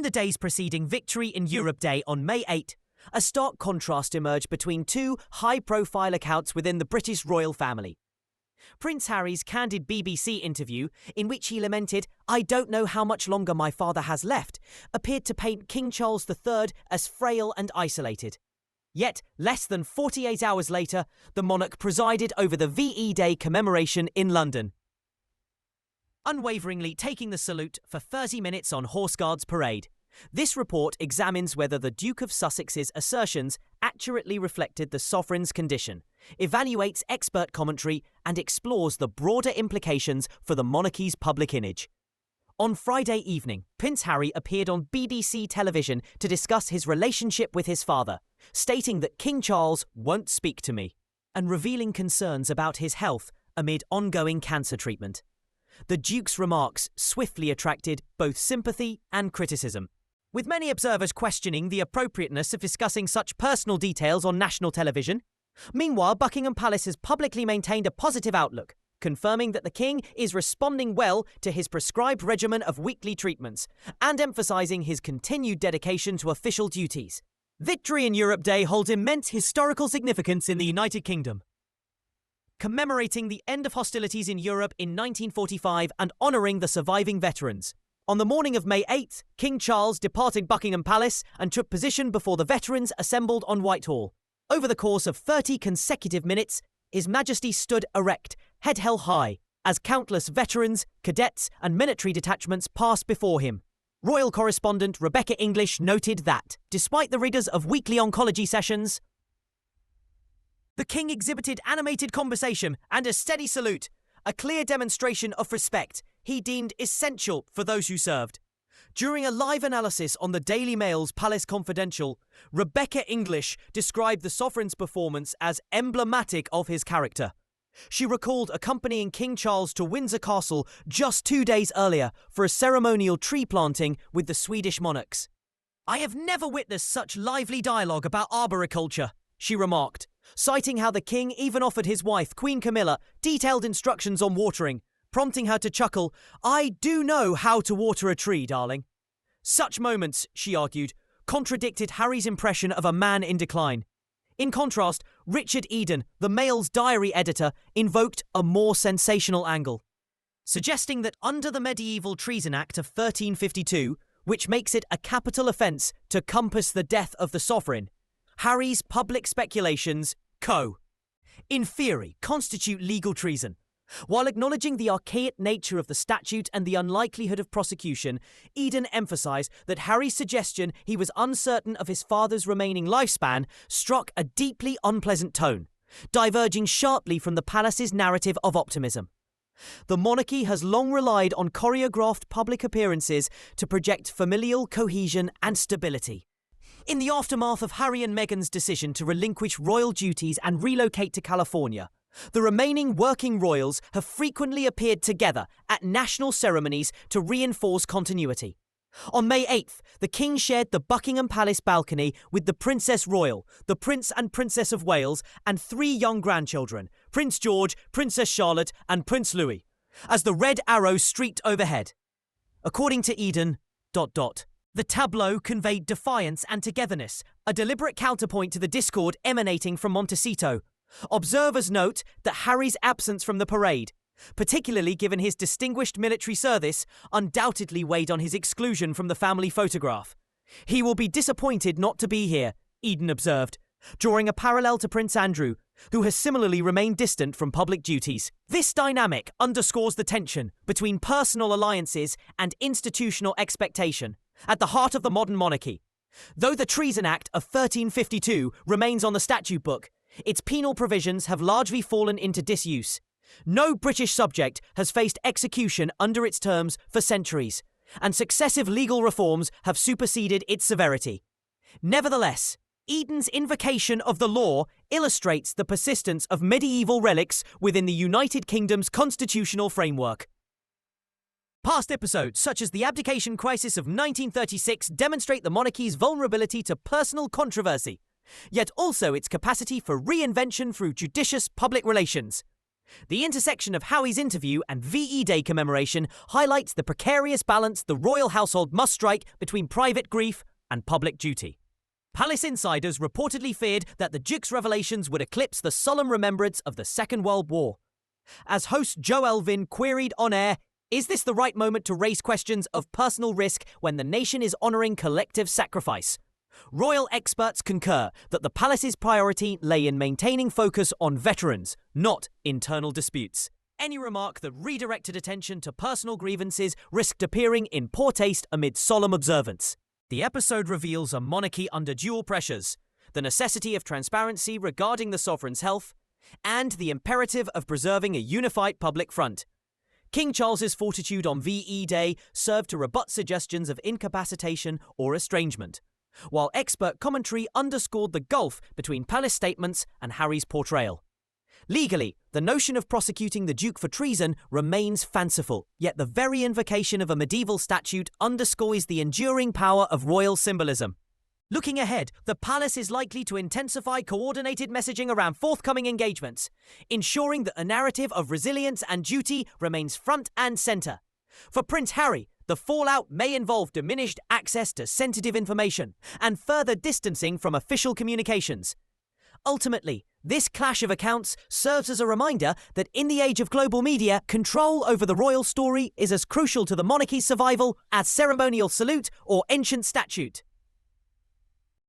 In the days preceding Victory in Europe Day on May 8, a stark contrast emerged between two high-profile accounts within the British royal family. Prince Harry's candid BBC interview, in which he lamented, "I don't know how much longer my father has left," appeared to paint King Charles III as frail and isolated. Yet, less than 48 hours later, the monarch presided over the VE Day commemoration in London, unwaveringly taking the salute for 30 minutes on Horse Guards Parade. This report examines whether the Duke of Sussex's assertions accurately reflected the sovereign's condition, evaluates expert commentary, and explores the broader implications for the monarchy's public image. On Friday evening, Prince Harry appeared on BBC television to discuss his relationship with his father, stating that King Charles won't speak to me, and revealing concerns about his health amid ongoing cancer treatment. The Duke's remarks swiftly attracted both sympathy and criticism, with many observers questioning the appropriateness of discussing such personal details on national television. Meanwhile, Buckingham Palace has publicly maintained a positive outlook, confirming that the King is responding well to his prescribed regimen of weekly treatments, and emphasising his continued dedication to official duties. Victory in Europe Day holds immense historical significance in the United Kingdom, commemorating the end of hostilities in Europe in 1945 and honouring the surviving veterans. On the morning of May 8th, King Charles departed Buckingham Palace and took position before the veterans assembled on Whitehall. Over the course of 30 consecutive minutes, His Majesty stood erect, head held high, as countless veterans, cadets, and military detachments passed before him. Royal correspondent Rebecca English noted that, despite the rigours of weekly oncology sessions, the King exhibited animated conversation and a steady salute, a clear demonstration of respect he deemed essential for those who served. During a live analysis on the Daily Mail's Palace Confidential, Rebecca English described the sovereign's performance as emblematic of his character. She recalled accompanying King Charles to Windsor Castle just 2 days earlier for a ceremonial tree planting with the Swedish monarchs. "I have never witnessed such lively dialogue about arboriculture," she remarked, citing how the King even offered his wife, Queen Camilla, detailed instructions on watering, prompting her to chuckle, "I do know how to water a tree, darling." Such moments, she argued, contradicted Harry's impression of a man in decline. In contrast, Richard Eden, the Mail's diary editor, invoked a more sensational angle, suggesting that under the Medieval Treason Act of 1352, which makes it a capital offence to compass the death of the sovereign, Harry's public speculations, in theory, constitute legal treason. While acknowledging the archaic nature of the statute and the unlikelihood of prosecution, Eden emphasised that Harry's suggestion he was uncertain of his father's remaining lifespan struck a deeply unpleasant tone, diverging sharply from the palace's narrative of optimism. The monarchy has long relied on choreographed public appearances to project familial cohesion and stability. In the aftermath of Harry and Meghan's decision to relinquish royal duties and relocate to California, the remaining working royals have frequently appeared together at national ceremonies to reinforce continuity. On May 8th, the King shared the Buckingham Palace balcony with the Princess Royal, the Prince and Princess of Wales, and 3 young grandchildren, Prince George, Princess Charlotte, and Prince Louis, as the red arrow streaked overhead. According to Eden, the tableau conveyed defiance and togetherness, a deliberate counterpoint to the discord emanating from Montecito. Observers note that Harry's absence from the parade, particularly given his distinguished military service, undoubtedly weighed on his exclusion from the family photograph. "He will be disappointed not to be here," Eden observed, drawing a parallel to Prince Andrew, who has similarly remained distant from public duties. This dynamic underscores the tension between personal alliances and institutional expectation at the heart of the modern monarchy. Though the Treason Act of 1352 remains on the statute book, its penal provisions have largely fallen into disuse. No British subject has faced execution under its terms for centuries, and successive legal reforms have superseded its severity. Nevertheless, Eden's invocation of the law illustrates the persistence of medieval relics within the United Kingdom's constitutional framework. Past episodes, such as the abdication crisis of 1936, demonstrate the monarchy's vulnerability to personal controversy, yet also its capacity for reinvention through judicious public relations. The intersection of Howie's interview and VE Day commemoration highlights the precarious balance the royal household must strike between private grief and public duty. Palace insiders reportedly feared that the Duke's revelations would eclipse the solemn remembrance of the Second World War. As host Joe Elvin queried on air, "Is this the right moment to raise questions of personal risk when the nation is honouring collective sacrifice?" Royal experts concur that the palace's priority lay in maintaining focus on veterans, not internal disputes. Any remark that redirected attention to personal grievances risked appearing in poor taste amid solemn observance. The episode reveals a monarchy under dual pressures: the necessity of transparency regarding the sovereign's health, and the imperative of preserving a unified public front. King Charles's fortitude on VE Day served to rebut suggestions of incapacitation or estrangement, while expert commentary underscored the gulf between palace statements and Harry's portrayal. Legally, the notion of prosecuting the Duke for treason remains fanciful, yet the very invocation of a medieval statute underscores the enduring power of royal symbolism. Looking ahead, the palace is likely to intensify coordinated messaging around forthcoming engagements, ensuring that a narrative of resilience and duty remains front and centre. For Prince Harry, the fallout may involve diminished access to sensitive information and further distancing from official communications. Ultimately, this clash of accounts serves as a reminder that in the age of global media, control over the royal story is as crucial to the monarchy's survival as ceremonial salute or ancient statute.